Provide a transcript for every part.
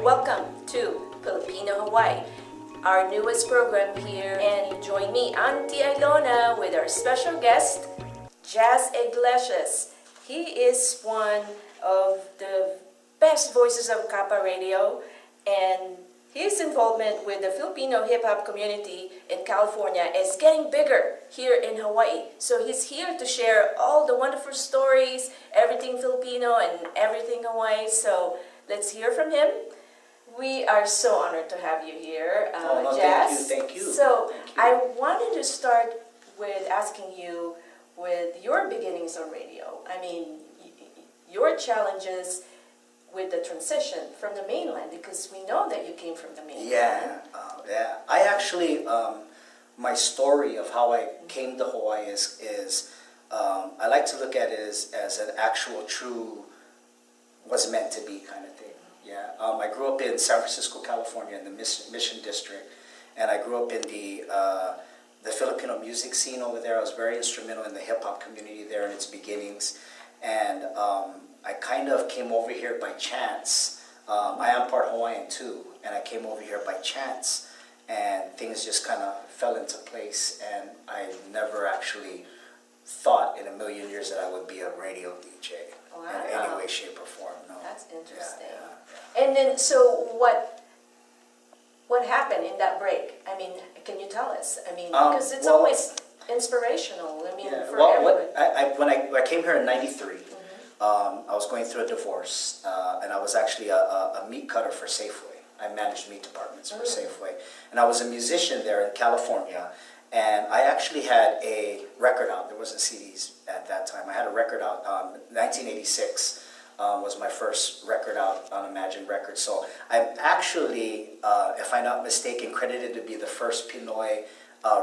Welcome to Filipino Hawaii, our newest program here. And join me, Auntie Ilona, with our special guest, Jazz Iglesias. He is one of the best voices of KAPA radio, and his involvement with the Filipino hip-hop community in California is getting bigger here in Hawaii. So he's here to share all the wonderful stories, everything Filipino and everything Hawaii. So let's hear from him. We are so honored to have you here, Jazz. Thank you. So thank you. I wanted to start with asking you with your beginnings on radio. I mean, your challenges with the transition from the mainland, because we know that you came from the mainland. Yeah. I actually, my story of how I came to Hawaii is I like to look at it as an actual true, was meant to be kind of thing. Yeah. I grew up in San Francisco, California, in the Mission District, and I grew up in the Filipino music scene over there. I was very instrumental in the hip hop community there in its beginnings, and I kind of came over here by chance. I am part Hawaiian too, and I came over here by chance, and things just kind of fell into place, and I never actually thought in a million years that I would be a radio DJ in any way, shape, or form. No. That's interesting. Yeah. And then, so what happened in that break? I mean, can you tell us? I mean, because it's always inspirational. I mean, for everyone. When I came here in '93. I was going through a divorce, and I was actually a meat cutter for Safeway. I managed meat departments for Safeway. And I was a musician there in California, and I actually had a record out. There wasn't CDs at that time. I had a record out. 1986 was my first record out on Imagine Records. So I'm actually, if I'm not mistaken, credited to be the first Pinoy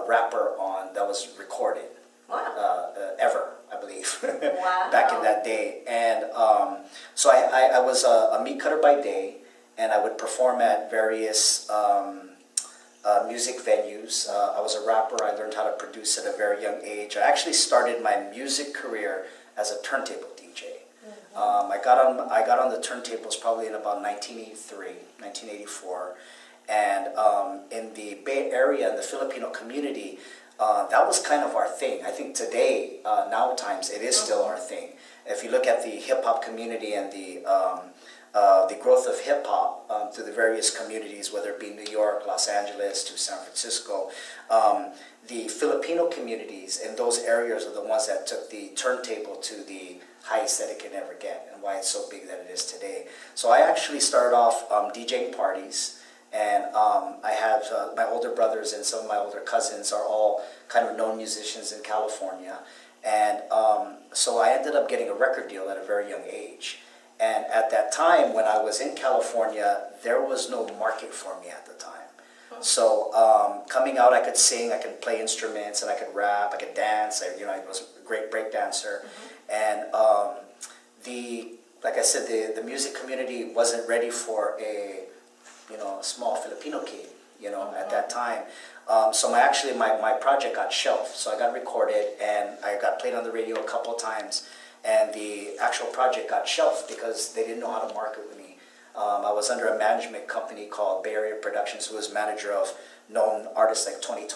rapper that was recorded. Wow. Ever, I believe, wow. back in that day. And so I was a meat cutter by day, and I would perform at various music venues. I was a rapper. I learned how to produce at a very young age. I actually started my music career as a turntable DJ. I got on the turntables probably in about 1983, 1984, and in the Bay Area, in the Filipino community, that was kind of our thing. I think today, now times, it is still our thing. If you look at the hip-hop community and the growth of hip-hop through the various communities, whether it be New York, Los Angeles, to San Francisco, the Filipino communities in those areas are the ones that took the turntable to the highest that it can ever get, and why it's so big that it is today. So I actually started off DJing parties. And I have my older brothers and some of my older cousins are all kind of known musicians in California. And so I ended up getting a record deal at a very young age. And at that time, when I was in California, there was no market for me at the time. So coming out, I could sing, I could play instruments, and I could rap, I could dance. I was a great break dancer. And like I said, the music community wasn't ready for a small Filipino kid, at that time. So my project got shelved. So I got recorded, and I got played on the radio a couple of times, and the actual project got shelved because they didn't know how to market with me. I was under a management company called Bay Area Productions, who was manager of known artists like Tony,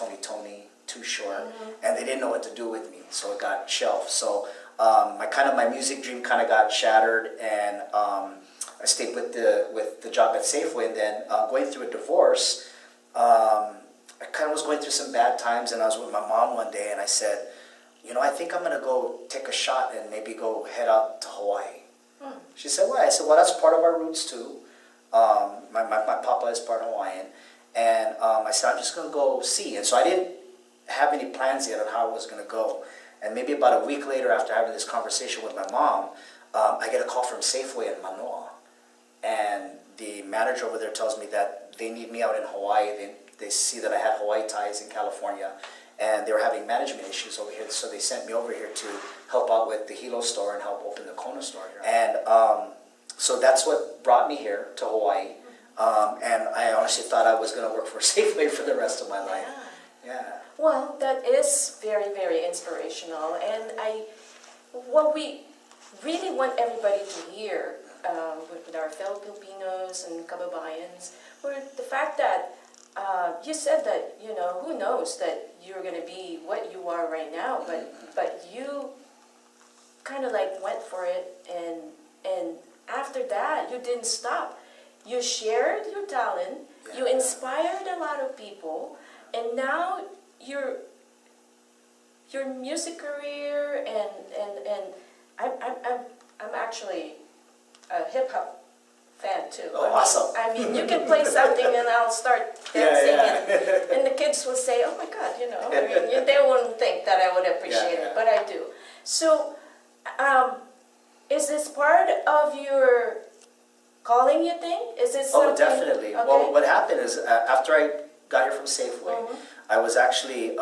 Too Short, and they didn't know what to do with me, so it got shelved. So my music dream kind of got shattered, and I stayed with the job at Safeway, and then going through a divorce, I kind of was going through some bad times, and I was with my mom one day, and I said, I think I'm going to go take a shot and maybe go head out to Hawaii. She said, why? I said, well, that's part of our roots too. My papa is part Hawaiian, and I said, I'm just going to go see. And so I didn't have any plans yet on how I was going to go. And maybe about a week later, after having this conversation with my mom, I get a call from Safeway in Manoa. And the manager over there tells me that they need me out in Hawaii. They see that I had Hawaii ties in California, and they were having management issues over here, so they sent me over here to help out with the Hilo store and help open the Kona store here. And so that's what brought me here to Hawaii. And I honestly thought I was going to work for Safeway for the rest of my life. Yeah. Well, that is very, very inspirational, and what we really want everybody to hear with our fellow Filipinos and kababayans, were the fact that you said that, you know, who knows that you're going to be what you are right now, but you kind of like went for it, and after that, you didn't stop. You shared your talent, you inspired a lot of people, and now your music career and I'm actually a hip hop fan too. Oh, awesome! I mean, you can play something and I'll start dancing, and the kids will say, "Oh my God," you know. I mean, they wouldn't think that I would appreciate it, but I do. So, is this part of your calling, you think? Is this something? Oh, definitely. Okay. Well, what happened is after I got here from Safeway, I was actually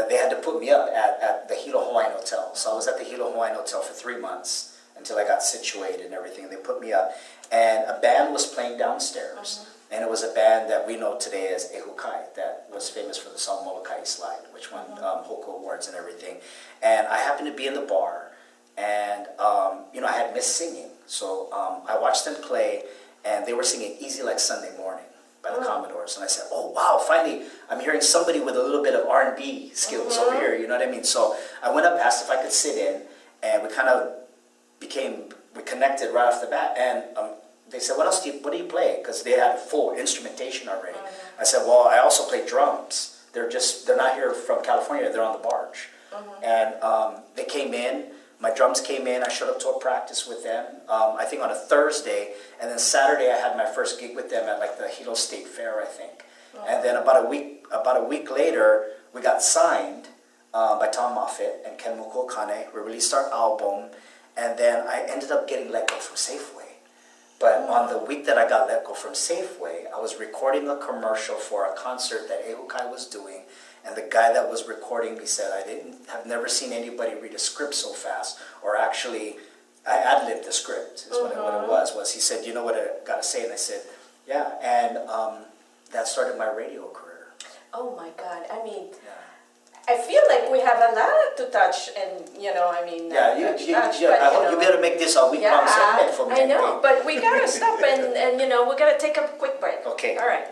they had to put me up at the Hilo Hawaiian Hotel. So I was at the Hilo Hawaiian Hotel for 3 months until I got situated and everything. They put me up, and a band was playing downstairs. And it was a band that we know today as Ehukai, that was famous for the song Molokai Slide, which won Hoku Awards and everything. And I happened to be in the bar, and you know, I had missed singing. So I watched them play, and they were singing Easy Like Sunday Morning by the Commodores. And I said, oh wow, finally I'm hearing somebody with a little bit of R&B skills over here, you know what I mean? So I went up, asked if I could sit in, and we kind of we connected right off the bat. And they said, what do you play? Because they had full instrumentation already. I said, well, I also play drums. They're not here from California, they're on the barge. And they came in, my drums came in, I showed up to a practice with them, I think on a Thursday, and then Saturday I had my first gig with them at like the Hilo State Fair, I think. And then about a week later, we got signed by Tom Moffitt and Ken Mukokane. We released our album, and then I ended up getting let go from Safeway. But on the week that I got let go from Safeway, I was recording a commercial for a concert that Ehukai was doing, and the guy that was recording me said, have never seen anybody read a script so fast, or actually, I ad-libbed the script, is what it was. He said, you know what I gotta say? And I said, yeah, and that started my radio career. Oh my God, I mean, I feel like we have a lot to touch, and you know, I mean, I hope you better make this a week-long segment for me. I know, but we gotta stop and you know, we gotta take a quick break. Okay. All right.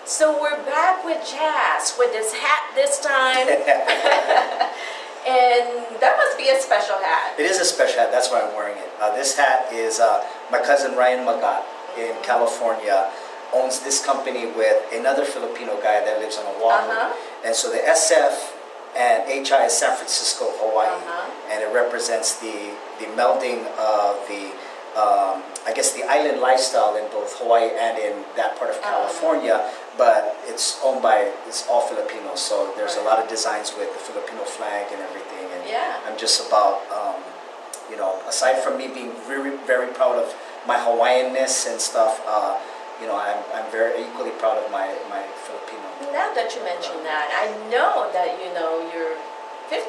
So we're back with Jazz with this hat this time, and that must be a special hat. It is a special hat. That's why I'm wearing it. This hat is my cousin Ryan Magat in California owns this company with another Filipino guy that lives on Oahu. And so the SF and HI is San Francisco, Hawaii. And it represents the melding of the, I guess, the island lifestyle in both Hawaii and in that part of California. But it's owned by, it's all Filipinos. So there's a lot of designs with the Filipino flag and everything. And I'm just about, you know, aside from me being very, very proud of my Hawaiianness and stuff, you know, I'm very equally proud of my Filipino. Now that you mention that, I know that, you know, you're 50%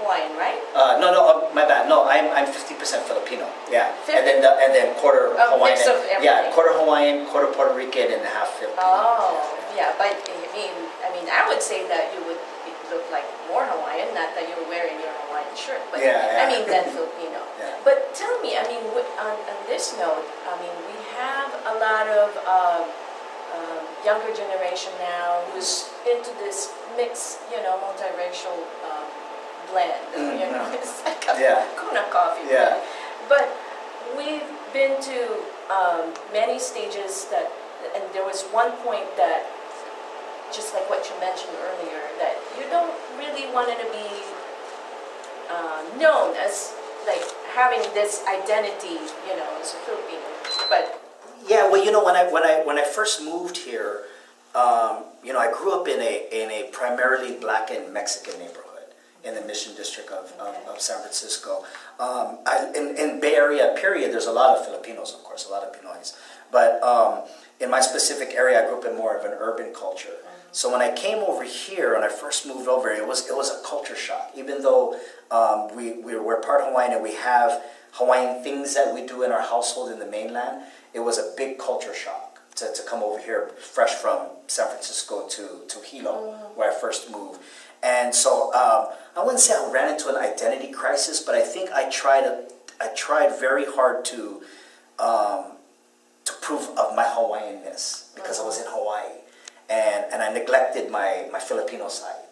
Hawaiian, right? No, my bad. No, I'm 50% Filipino. Yeah, 50? and then quarter Hawaiian. Mix of everything. Yeah, quarter Hawaiian, quarter Puerto Rican, and half Filipino. Oh, yeah, but I mean, I would say that you would look like more Hawaiian, not that you're wearing your Hawaiian shirt, but I mean, than Filipino. But tell me, I mean, on this note, I mean, we have a lot of younger generation now who's into this mix, you know, multiracial blend. You know, it's like a Kuna coffee. Yeah. But we've been to many stages that, and there was one point that, just like what you mentioned earlier, that you don't really want to be known as like having this identity, you know, as a Filipino. But yeah, well, you know, when I first moved here, you know, I grew up in a primarily Black and Mexican neighborhood in the Mission District of San Francisco. In Bay Area, period, there's a lot of Filipinos, of course, a lot of Pinoys. But in my specific area, I grew up in more of an urban culture. So when I came over here, when I first moved over, it was a culture shock. Even though we're part Hawaiian and we have Hawaiian things that we do in our household in the mainland, it was a big culture shock to come over here fresh from San Francisco to Hilo, where I first moved. And so I wouldn't say I ran into an identity crisis, but I think I tried I tried very hard to prove of my Hawaiianness because I was in Hawaii, and I neglected my Filipino side.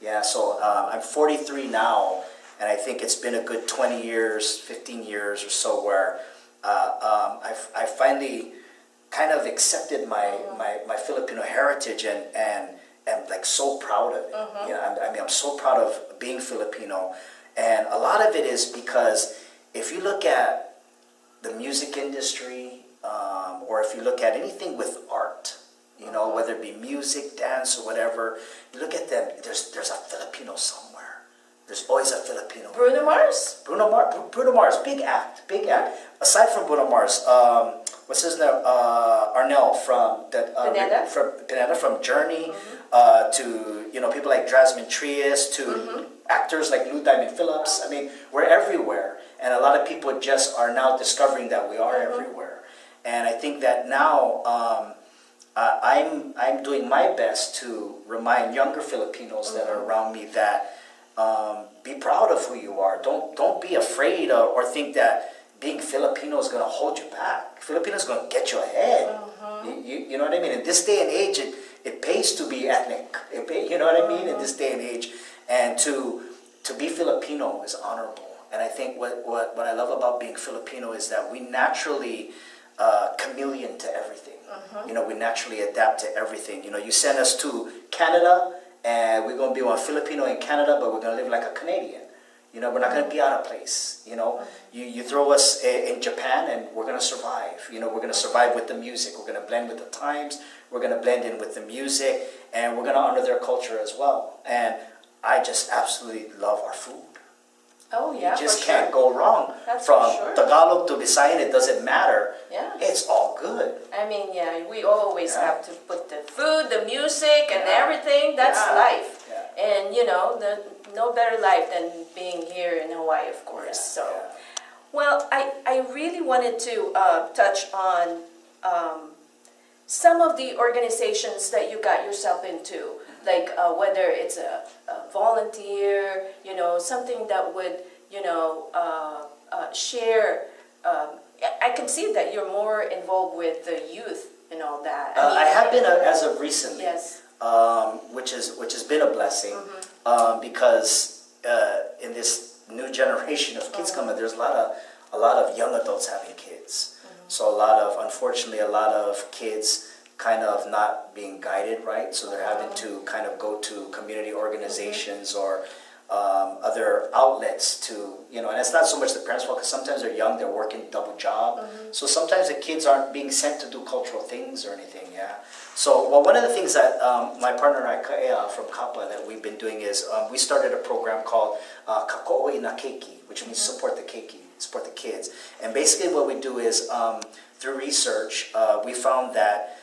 Yeah, so I'm 43 now, and I think it's been a good 20 years, 15 years or so where I finally kind of accepted my Filipino heritage and like so proud of it. I mean, I'm so proud of being Filipino, and a lot of it is because if you look at the music industry, or if you look at anything with art, you know, whether it be music, dance, or whatever, you look at them, there's a Filipino somewhere. There's always a Filipino. Bruno Mars? Bruno Mars, big act. Aside from Bruno Mars, what's his name? Arnell from that. Pineda from Journey, to, you know, people like Jasmine Trias, to actors like Lou Diamond Phillips. I mean, we're everywhere, and a lot of people just are now discovering that we are everywhere. And I think that now I'm doing my best to remind younger Filipinos that are around me that be proud of who you are. Don't be afraid or think that being Filipino is going to hold you back. Filipino is going to get you ahead. You know what I mean? In this day and age, it pays to be ethnic. You know what I mean? In this day and age, and to be Filipino is honorable. And I think what I love about being Filipino is that we naturally chameleon to everything. You know, we naturally adapt to everything. You know, you send us to Canada, and we're going to be one Filipino in Canada, but we're going to live like a Canadian. You know, we're not going to be out of place. You know, you throw us in Japan, and we're going to survive. You know, we're going to survive with the music. We're going to blend with the times. We're going to blend in with the music, and we're going to honor their culture as well. And I just absolutely love our food. Oh, yeah, you just can't go wrong. That's From for sure. Tagalog to Visayan, it doesn't matter. Yeah. It's all good. I mean, yeah, we always have to put the food, the music, and everything. That's life. Yeah. And, you know, no better life than being here in Hawaii, of course. So, well, I really wanted to touch on some of the organizations that you got yourself into. Like whether it's a volunteer, you know, something that would, you know, share. I can see that you're more involved with the youth and all that. I have been as of recently, yes, which has been a blessing, because in this new generation of kids coming, there's a lot of young adults having kids. So unfortunately, a lot of kids kind of not being guided right, so they're having to kind of go to community organizations or other outlets to, you know, and it's not so much the parents' fault, because sometimes they're young, they're working double job, so sometimes the kids aren't being sent to do cultural things or anything, So, well, one of the things that my partner and I, from KAPA, that we've been doing is we started a program called Kako'oi na Keiki, which means support the keiki, support the kids. And basically what we do is, through research, we found that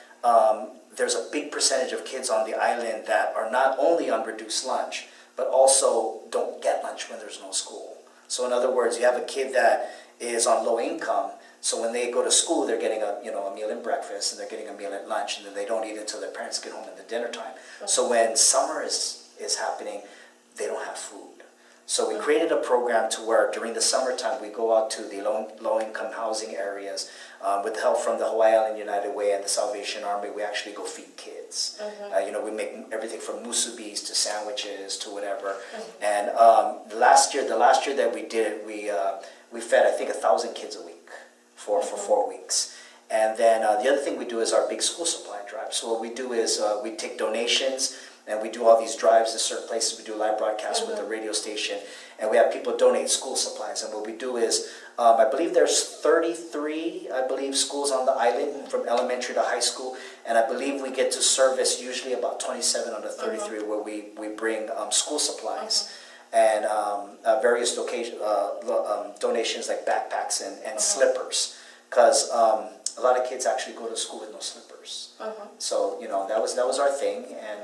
there's a big percentage of kids on the island that are not only on reduced lunch, but also don't get lunch when there's no school. So in other words, you have a kid that is on low income, so when they go to school, they're getting a meal and breakfast, and they're getting a meal at lunch, and then they don't eat until their parents get home at the dinner time. So when summer is happening, they don't have food. So we created a program to where during the summertime we go out to the low-income housing areas with help from the Hawaii Island United Way and the Salvation Army. We actually go feed kids. You know, we make everything from musubis to sandwiches to whatever. And the last year that we did, we fed I think 1,000 kids a week for 4 weeks. And then the other thing we do is our big school supply drive. So what we do is we take donations. And we do all these drives to certain places. We do live broadcasts with the radio station. And we have people donate school supplies. And what we do is, I believe there's 33, schools on the island, from elementary to high school. And I believe we get to service usually about 27 on the 33 where we bring school supplies. And various donations like backpacks and slippers. Because a lot of kids actually go to school with no slippers. So, you know, that was our thing. And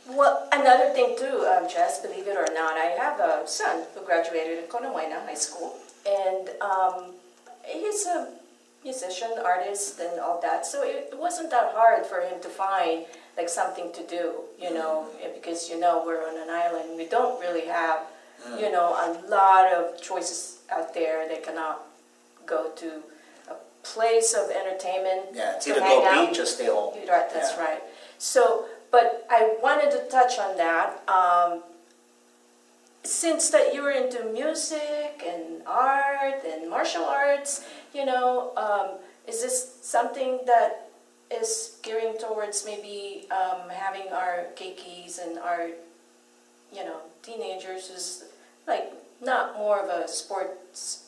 well, another thing too, Jess, believe it or not, I have a son who graduated in Konawaina High School, and he's a musician, artist, and all that. So it wasn't that hard for him to find like something to do, you know, because, you know, we're on an island. We don't really have You know, a lot of choices out there. They cannot go to a place of entertainment. Yeah, it's to either hang go out. beach or stay home. You're right, that's Yeah. right. So, but I wanted to touch on that. Since that you're into music and art and martial arts, you know, is this something that is gearing towards maybe having our keikis and our, you know, teenagers who's like not more of a sports,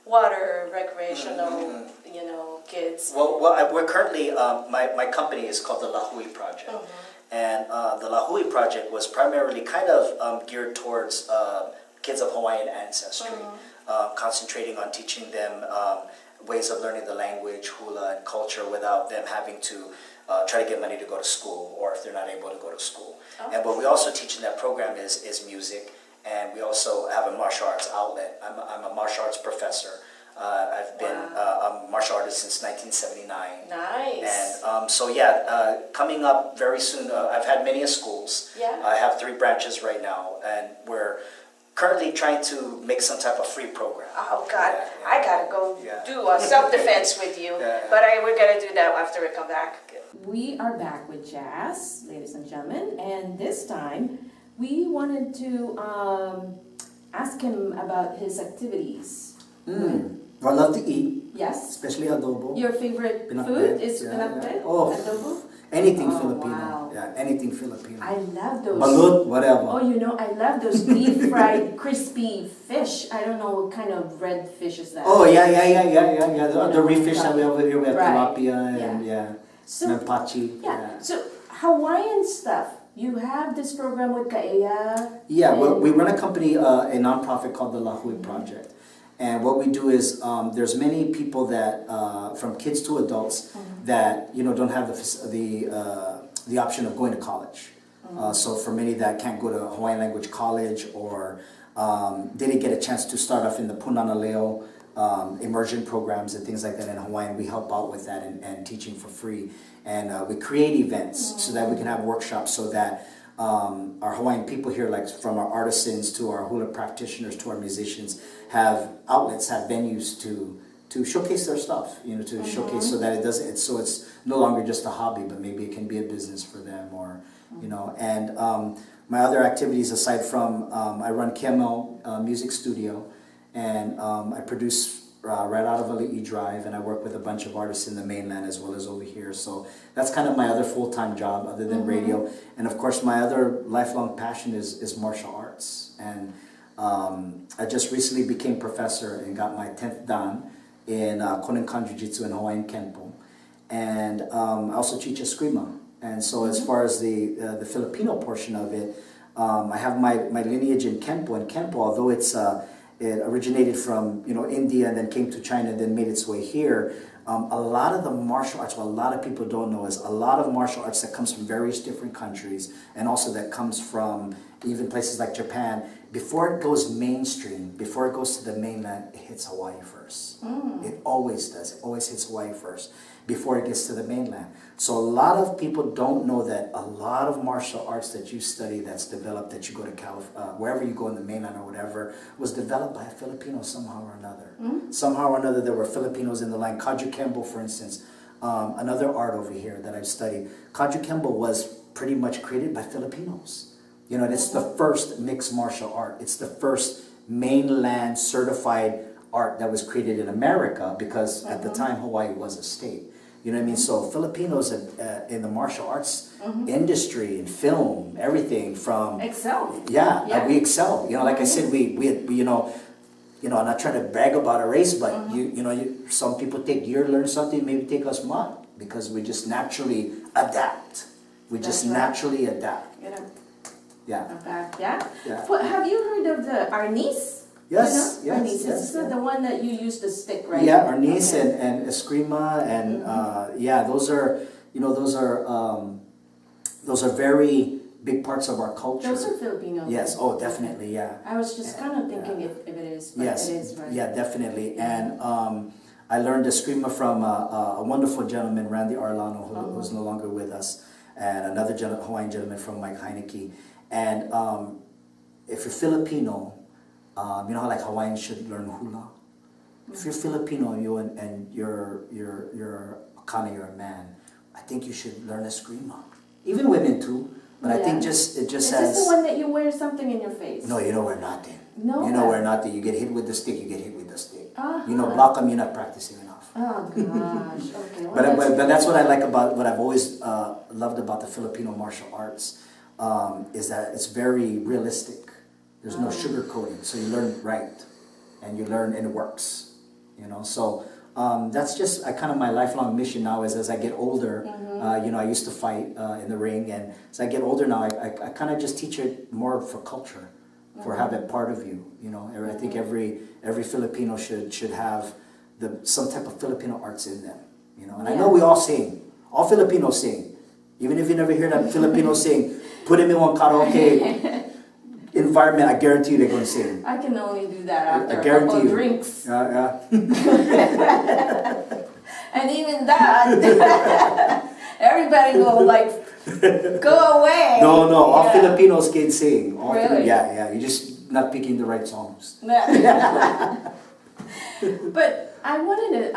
water recreational, you know, kids? Well, we're currently, my company is called the Lahui Project. And the Lahui Project was primarily kind of geared towards kids of Hawaiian ancestry, concentrating on teaching them ways of learning the language, hula, and culture without them having to try to get money to go to school, or if they're not able to go to school. And what we also teach in that program is music, and we also have a martial arts outlet. I'm a martial arts professor. I've been a martial artist since 1979. Nice. And so yeah, coming up very soon, I've had many schools. Yeah. I have 3 branches right now, and we're currently trying to make some type of free program. Oh God, Yeah. I gotta go do a self-defense with you, Yeah. but we're gonna do that after we come back. We are back with Jazz, ladies and gentlemen, and this time we wanted to ask him about his activities. I love to eat, Yes. especially adobo. Your favorite Pinakbet, food is yeah, pinakbet? yeah. Oh. Adobo? Anything Oh, Filipino. wow. Yeah, anything Filipino. I love those. Balut, whatever. Oh, you know, I love those deep fried crispy fish. I don't know what kind of red fish is that. Oh, yeah. The know, reef fish that we have over here, we have right. tilapia and So, mempachi. yeah. So Hawaiian stuff. You have this program with KAPA. Yeah, and- we run a company, a nonprofit called the Lahui Project. And what we do is, there's many people that, from kids to adults, that don't have the option of going to college. So for many that can't go to Hawaiian language college, or they didn't get a chance to start off in the Punana Leo immersion programs and things like that in Hawaiian, we help out with that and teaching for free. And we create events so that we can have workshops so that our Hawaiian people here, like from our artisans to our hula practitioners to our musicians, have outlets, have venues to showcase their stuff, to showcase so that it's no longer just a hobby, but maybe it can be a business for them, or and my other activities aside from I run KML Music Studio, and I produce right out of Ali'i Drive, and I work with a bunch of artists in the mainland as well as over here. So that's kind of my other full-time job other than radio. And of course my other lifelong passion is martial arts. And I just recently became professor and got my 10th dan in Koninkan Jiu-Jitsu and Hawaiian Kenpo. And I also teach Eskrima. And so as far as the Filipino portion of it, I have my lineage in Kenpo. And Kenpo, although it originated from India and then came to China and then made its way here. A lot of the martial arts, what a lot of people don't know, is a lot of martial arts that comes from various different countries, and also that comes from even places like Japan. Before it goes mainstream, before it goes to the mainland, it hits Hawaii first. It always does. It always hits Hawaii first before it gets to the mainland. So a lot of people don't know that a lot of martial arts that you study, that's developed, that you go to wherever you go in the mainland or whatever, was developed by a Filipino somehow or another. Somehow or another there were Filipinos in the line. Kaju Kembo, for instance, another art over here that I've studied. Kaju Kembo was pretty much created by Filipinos. It's the first mixed martial art. It's the first mainland certified art that was created in America, because at the time Hawaii was a state. You know what I mean? So Filipinos in the martial arts industry and film, everything from Excel. Yeah, we excel. Like I said, we I'm not trying to brag about a race, but some people take year to learn something, maybe take us month, because we just naturally adapt. We just naturally adapt. Yeah. Well, have you heard of the arnis? Yes, yes, Arnis. yes, This is the one that you use the stick, right? Yeah, arnis and eskrima, and those are very big parts of our culture. Those are Filipino. Yes. Oh, definitely. Yeah. I was just kind of thinking if it is, but Yes. it is, right? Yeah, definitely. And I learned eskrima from a wonderful gentleman, Randy Arlano, who's no longer with us, and another Hawaiian gentleman from Mike Heineke. And if you're Filipino, you know how like Hawaiians should learn hula. If you're Filipino and you're a man, I think you should learn eskrima. Even women too, but I think it just Is has. this the one that you wear something in your face? No, you know we're not then. No. You know we're not then. You get hit with the stick. You get hit with the stick. Uh-huh. You know, block them. You're not practicing enough. Oh gosh. Okay. Well, But that's what I like about what I've always loved about the Filipino martial arts is that it's very realistic. There's no sugarcoating, so you learn right, and you learn and it works. You know, so that's just kind of my lifelong mission now. Is as I get older, you know, I used to fight in the ring, and as I get older now, I kind of just teach it more for culture, for have it part of you. You know, I think every Filipino should have some type of Filipino arts in them. You know, and I know we all sing. All Filipinos sing. Even if you never hear that Filipino sing, put them in one karaoke environment, I guarantee you they're going to sing. I can only do that after I guarantee a couple of you. drinks. Yeah. And even that, everybody will like go away. No, all Yeah. Filipinos can sing. All Really? Yeah. You're just not picking the right songs. But I wanted to,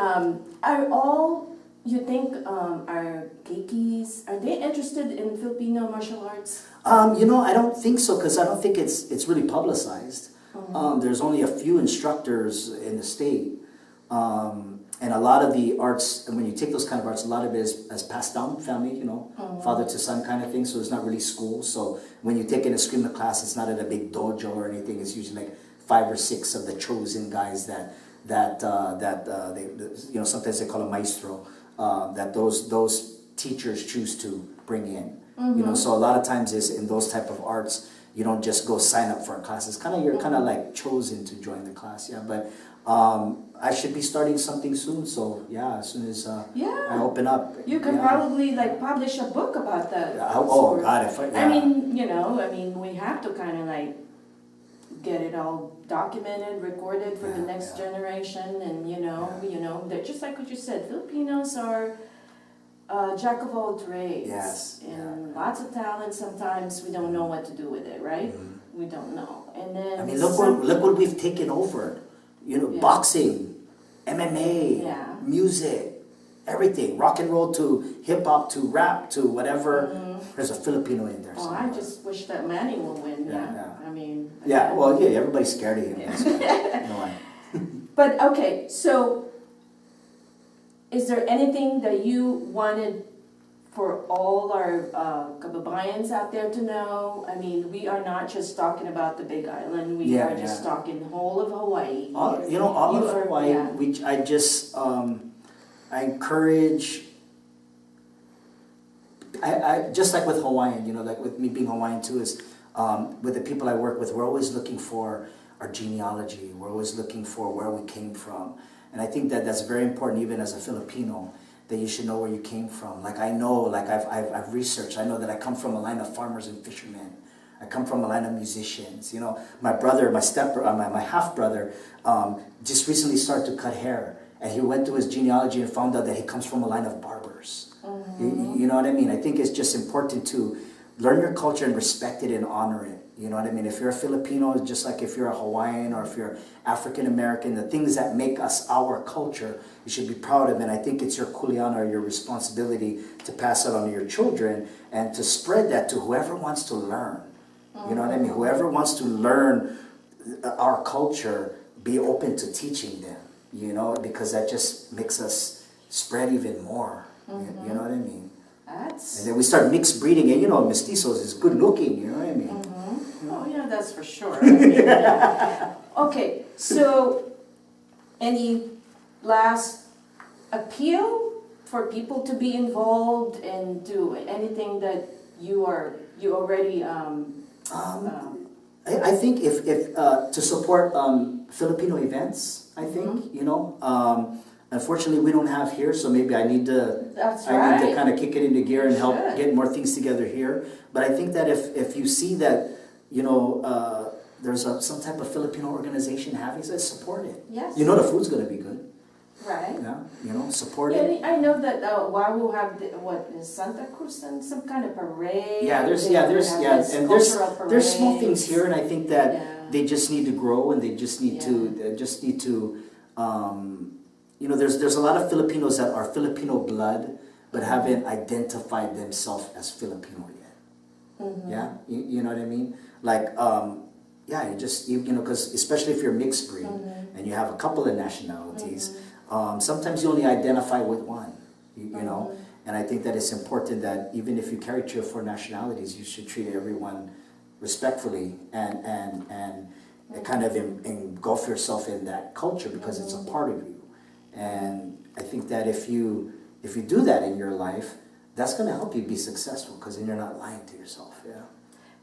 are all, you think, are geekis, are they interested in Filipino martial arts? You know, I don't think so, because I don't think it's really publicized. There's only a few instructors in the state. And a lot of the arts, and when you take those kind of arts, a lot of it is passed down family, you know, father to son kind of thing, so it's not really school. So when you take an eskrima class, it's not at a big dojo or anything. It's usually like 5 or 6 of the chosen guys that they, you know, sometimes they call a maestro, that those teachers choose to bring in. You know, so a lot of times is in those type of arts, you don't just go sign up for a class. It's kind of, you're kind of like chosen to join the class, yeah. But I should be starting something soon, so yeah, as soon as I open up. You could probably like publish a book about that. Oh God, if I mean, you know, we have to kind of like get it all documented, recorded for the next generation, and you know, they're just like what you said. Filipinos are jack of all trades, Yes. and lots of talent. Sometimes we don't know what to do with it, right? We don't know, and then I mean, look what we've taken over. You know, boxing, MMA, music, everything, rock and roll to hip hop to rap to whatever. There's a Filipino in there. Oh, I just wish that Manny will win. Yeah. I mean. Yeah. Well, yeah. Everybody's scared of him. Yeah. No, But okay, so is there anything that you wanted for all our kababayans out there to know? I mean, we are not just talking about the Big Island. We are just talking the whole of Hawaii. all of Hawaii. I encourage. I just like with Hawaiian, you know, like with me being Hawaiian too, is with the people I work with, we're always looking for our genealogy. We're always looking for where we came from. And I think that that's very important, even as a Filipino, that you should know where you came from. Like I know, like I've researched. I know that I come from a line of farmers and fishermen. I come from a line of musicians. You know, my brother, my half brother, just recently started to cut hair, and he went through his genealogy and found out that he comes from a line of barbers. You know what I mean? I think it's just important to learn your culture and respect it and honor it. You know what I mean? If you're a Filipino, just like if you're a Hawaiian or if you're African American, the things that make us our culture, you should be proud of. And I think it's your kuleana or your responsibility to pass it on to your children and to spread that to whoever wants to learn. You know what I mean? Whoever wants to learn our culture, be open to teaching them. You know, because that just makes us spread even more. You know what I mean? And then we start mixed breeding, and you know, mestizos is good looking. You know what I mean? Oh yeah, that's for sure. I mean, okay, so any last appeal for people to be involved and do anything that you already I think if to support Filipino events, I think you know. Unfortunately, we don't have here, so maybe I need to. I need to kind of kick it into gear and help get more things together here. But I think that if you see that, you know, there's some type of Filipino organization having it, support it. Yes. You know the food's going to be good. Right. Yeah, you know, support Yeah, it. I know that Oahu have what is Santa Cruz and some kind of parade. Yeah, there's small things here, and I think that they just need to grow, and they just need to you know, there's a lot of Filipinos that are Filipino blood, but haven't identified themselves as Filipino yet. Yeah, you know what I mean? Like, yeah, you know, because especially if you're mixed breed and you have a couple of nationalities, sometimes you only identify with one, you know? And I think that it's important that even if you carry 3 or 4 nationalities, you should treat everyone respectfully and kind of engulf yourself in that culture because it's a part of you. And I think that if you do that in your life, that's going to help you be successful because then you're not lying to yourself. Yeah.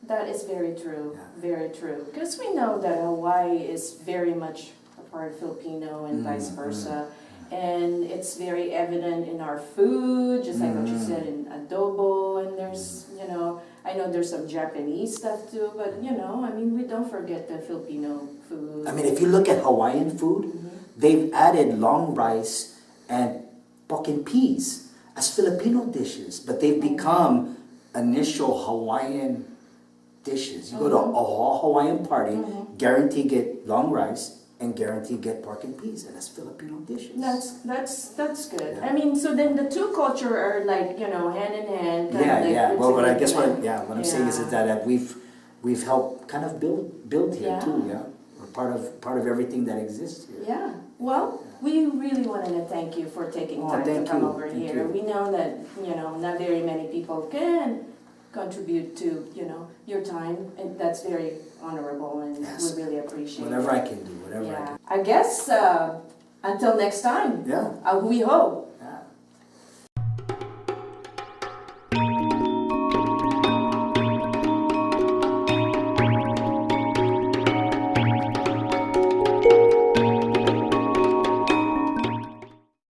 That is very true. Yeah. Very true. Because we know that Hawaii is very much a part of Filipino and vice versa. And it's very evident in our food, just like what you said in adobo. And there's, you know, I know there's some Japanese stuff too, but you know, I mean, we don't forget the Filipino food. I mean, if you look at Hawaiian food, they've added long rice and pork and peas as Filipino dishes, but they've become initial Hawaiian dishes. You go to a Hawaiian party, guarantee get long rice and guarantee get pork and peas, and that's Filipino dishes. That's good. Yeah. I mean, so then the two culture are like, you know, hand in hand. Well, what I guess what I'm saying is that we've helped kind of build here too. Yeah, we're part of everything that exists here. Yeah. Well, we really wanted to thank you for taking time to come over here. We know that, you know, not very many people can contribute to, you know, your time, and that's very honorable, and we really appreciate whatever it. I can do, whatever I can. I guess until next time. Yeah. We hope.